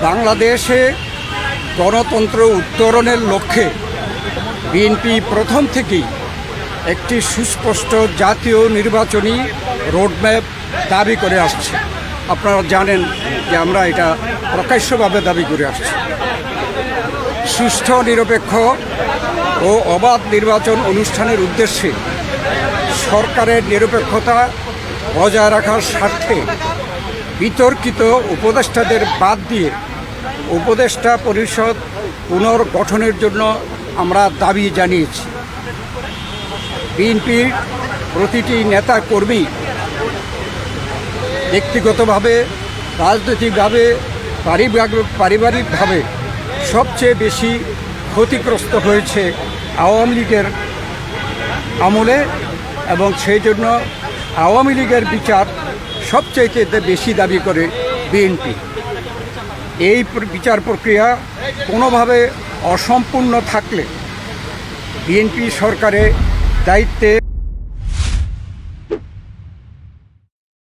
বাংলাদেশে গণতন্ত্র উত্তরণের লক্ষ্যে বিএনপি প্রথম থেকেই একটি সুস্পষ্ট জাতীয় নির্বাচনী রোডম্যাপ দাবি করে আসছে। আপনারা জানেন যে আমরা এটা প্রকাশ্যভাবে দাবি করে আসছি। সুষ্ঠু, নিরপেক্ষ ও অবাধ নির্বাচন অনুষ্ঠানের উদ্দেশ্যে সরকারের নিরপেক্ষতা বজায় রাখার স্বার্থে বিতর্কিত উপদেষ্টাদের বাদ দিয়ে উপদেষ্টা পরিষদ পুনর্গঠনের জন্য আমরা দাবি জানিয়েছি। বিএনপির প্রতিটি নেতা কর্মী ব্যক্তিগতভাবে, রাজনৈতিকভাবে, পারিবারিকভাবে সবচেয়ে বেশি ক্ষতিগ্রস্ত হয়েছে আওয়ামী লীগের আমলে, এবং সেই জন্য আওয়ামী লীগের বিচার সবচেয়ে বেশি দাবি করে বিএনপি। এই বিচার প্রক্রিয়া কোনোভাবে অসম্পূর্ণ থাকলে বিএনপি সরকারের দায়িত্বে